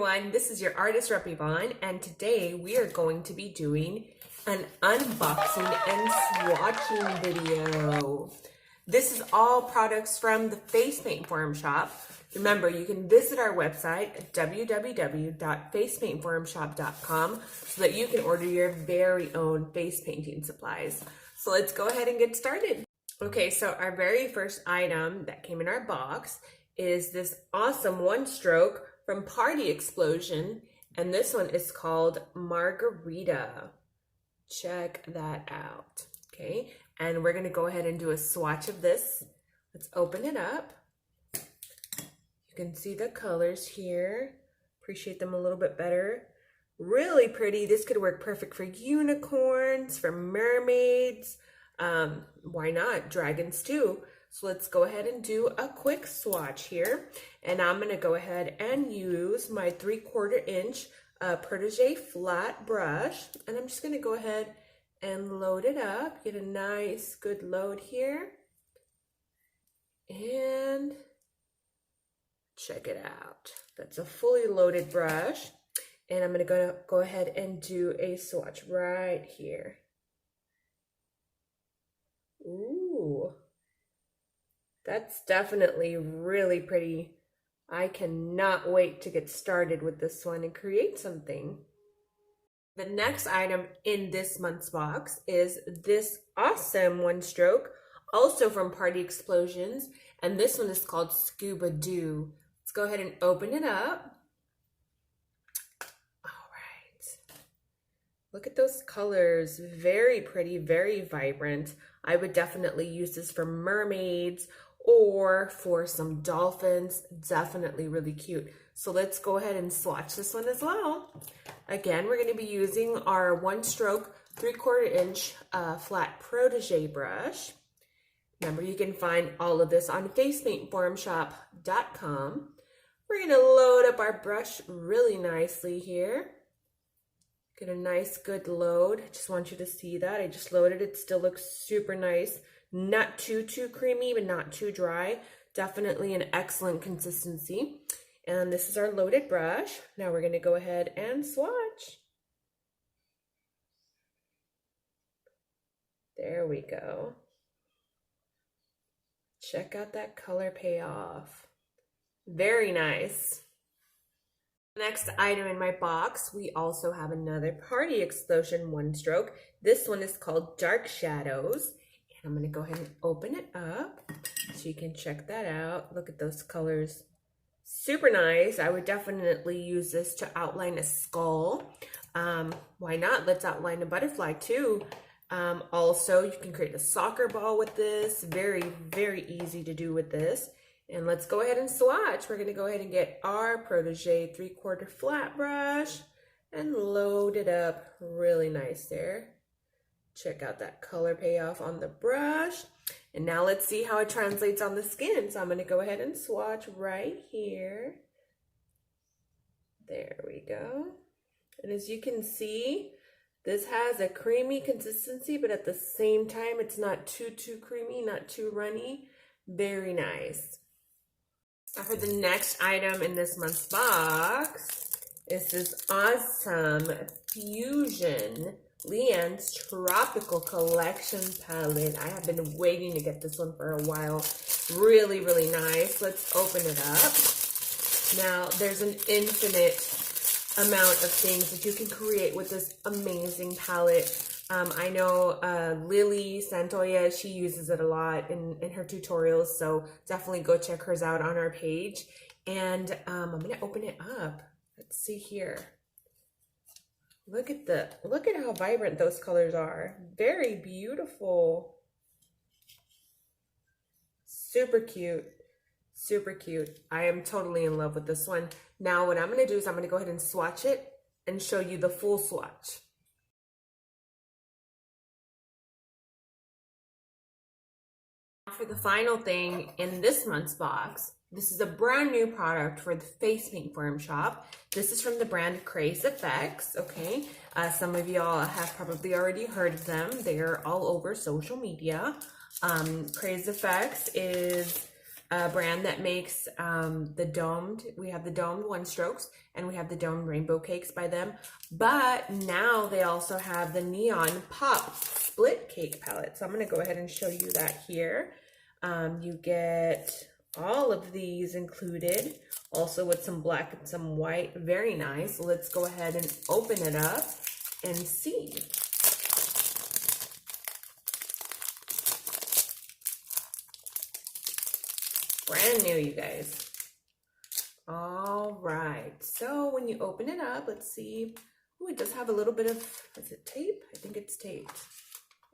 everyone, this is your artist rep Yvonne, and today we are going to be doing an unboxing and swatching video. This is all products from the Face Paint Forum shop. Remember, you can visit our website at www.facepaintforumshop.com so that you can order your very own face painting supplies. So let's go ahead and get started. Okay, so our very first item that came in our box is this awesome one stroke from Xplosion, and this one is called Margarita. Check that out. Okay, and we're gonna go ahead and do a swatch of this. Let's open it up. You can see the colors here. Appreciate them a little bit better. Really pretty. This could work perfect for unicorns, for mermaids. Why not? Dragons too. So let's go ahead and do a quick swatch here. And I'm going to go ahead and use my 3/4 inch Protégé flat brush. And I'm just going to go ahead and load it up. Get a nice good load here. And check it out. That's a fully loaded brush. And I'm going to go ahead and do a swatch right here. Ooh. That's definitely really pretty. I cannot wait to get started with this one and create something. The next item in this month's box is this awesome one stroke, also from Xplosion, and this one is called Scuba Dew. Let's go ahead and open it up. All right. Look at those colors. Very pretty, very vibrant. I would definitely use this for mermaids or for some dolphins. Definitely really cute. So let's go ahead and swatch this one as well. Again, we're going to be using our one stroke 3/4 inch flat Protégé brush. Remember, you can find all of this on facepaintforumshop.com. We're going to load up our brush really nicely here. Get a nice good load. I just want you to see that. I just loaded it. Still looks super nice. Not too creamy, but not too dry. Definitely an excellent consistency. And this is our loaded brush. Now we're going to go ahead and swatch. There we go. Check out that color payoff. Very nice. Next item in my box, we also have another Xplosion one stroke. This one is called Dark Shadows. And I'm going to go ahead and open it up so you can check that out. Look at those colors. Super nice. I would definitely use this to outline a skull. Why not? Let's outline a butterfly too. Also, you can create a soccer ball with this. Very, very easy to do with this. And let's go ahead and swatch. We're going to go ahead and get our Protégé 3/4 flat brush and load it up really nice there. Check out that color payoff on the brush. And now let's see how it translates on the skin. So I'm going to go ahead and swatch right here. There we go. And as you can see, this has a creamy consistency, but at the same time, it's not too creamy, not too runny. Very nice. Now for the next item in this month's box is this awesome Fusion Leanne's Tropical Collection palette. I have been waiting to get this one for a while. Really, really nice. Let's open it up. Now, there's an infinite amount of things that you can create with this amazing palette. I know Lily Santoya, she uses it a lot in her tutorials, so definitely go check hers out on our page. And I'm going to open it up. Let's see here. Look at how vibrant those colors are. Very beautiful. Super cute. Super cute. I am totally in love with this one. Now what I'm going to do is I'm going to go ahead and swatch it and show you the full swatch. For the final thing in this month's box, this is a brand new product for the Face Paint Forum shop. This is from the brand Kraze FX, okay? Some of y'all have probably already heard of them. They are all over social media. Kraze FX is brand that makes we have the domed one strokes and we have the domed rainbow cakes by them. But now they also have the neon pop split cake palette. So I'm going to go ahead and show you that here. You get all of these included, also with some black and some white. Very nice. Let's go ahead and open it up and see. Brand new, you guys. All right, so when you open it up, let's see. Oh, it does have a little bit of, is it tape? I think it's taped.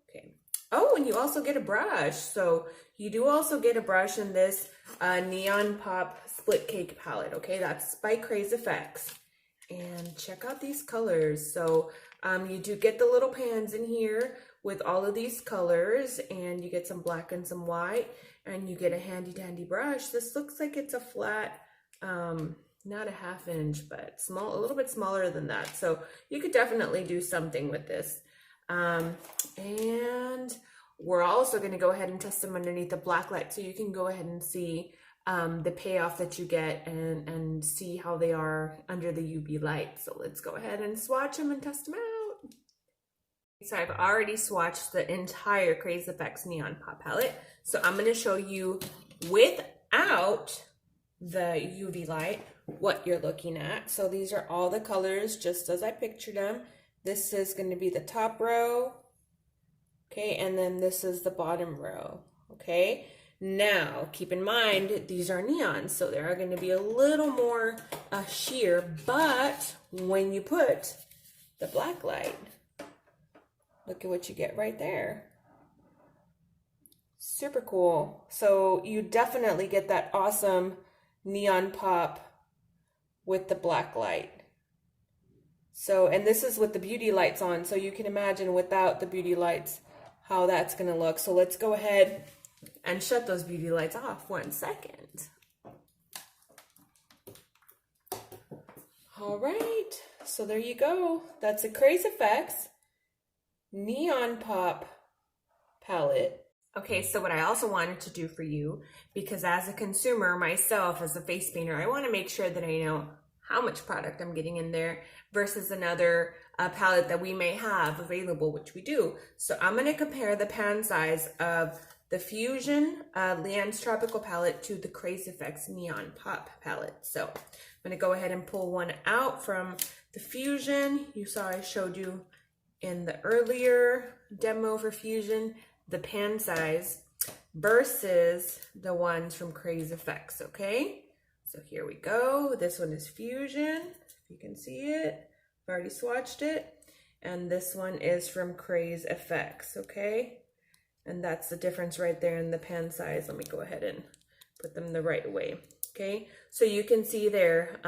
Okay. Oh, and you also get a brush. So you do also get a brush in this Neon Pop Split Cake palette. Okay, that's by Kraze FX. And check out these colors. So you do get the little pans in here with all of these colors, and you get some black and some white, and you get a handy dandy brush. This looks like it's a flat, not a ½ inch, but small, a little bit smaller than that. So you could definitely do something with this. And we're also going to go ahead and test them underneath the black light, so you can go ahead and see the payoff that you get and see how they are under the UV light. So let's go ahead and swatch them and test them out. So I've already swatched the entire Kraze FX Neon Pop palette. So I'm going to show you without the UV light what you're looking at. So these are all the colors just as I pictured them. This is going to be the top row. Okay, and then this is the bottom row. Okay, now keep in mind these are neon, so they are going to be a little more sheer, but when you put the black light, look at what you get right there. Super cool. So you definitely get that awesome neon pop with the black light. So, and this is with the beauty lights on, so you can imagine without the beauty lights how that's going to look. So let's go ahead and shut those beauty lights off 1 second. All right, so there you go. That's a Kraze FX Neon Pop palette. Okay, so what I also wanted to do for you, because as a consumer myself, as a face painter, I want to make sure that I know how much product I'm getting in there versus another palette that we may have available, which we do. So I'm going to compare the pan size of the Fusion Leanne's Tropical palette to the Kraze FX Neon Pop palette. So I'm going to go ahead and pull one out from the Fusion. You saw I showed you in the earlier demo for Fusion the pan size versus the ones from Kraze FX, okay? So here we go. This one is Fusion, if you can see it. I've already swatched it. And this one is from Kraze FX, okay? And that's the difference right there in the pan size. Let me go ahead and put them the right way, okay? So you can see there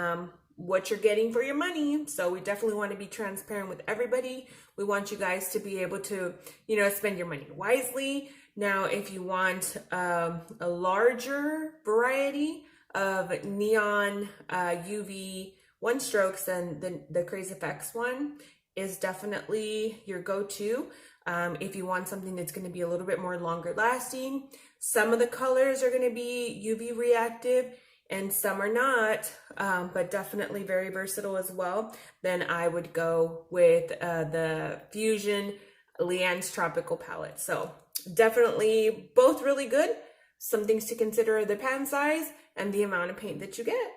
what you're getting for your money. So we definitely want to be transparent with everybody. We want you guys to be able to, you know, spend your money wisely. Now, if you want a larger variety of neon UV one strokes, then the Kraze FX one is definitely your go-to. If you want something that's going to be a little bit more longer lasting, some of the colors are going to be UV reactive and some are not, but definitely very versatile as well. Then I would go with the Fusion Leanne's Tropical palette. So definitely both really good. Some things to consider are the pan size and the amount of paint that you get.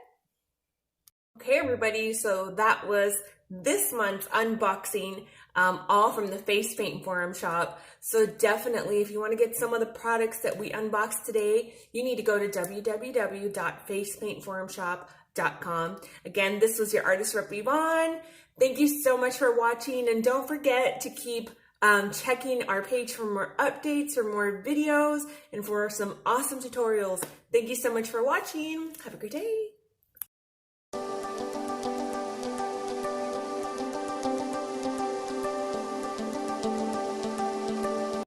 Okay, everybody, so that was this month's unboxing, all from the Face Paint Forum shop. So definitely, if you want to get some of the products that we unboxed today, you need to go to www.facepaintforumshop.com. Again, this was your artist rep Yvonne. Thank you so much for watching, and don't forget to keep checking our page for more updates, for more videos, and for some awesome tutorials. Thank you so much for watching. Have a great day.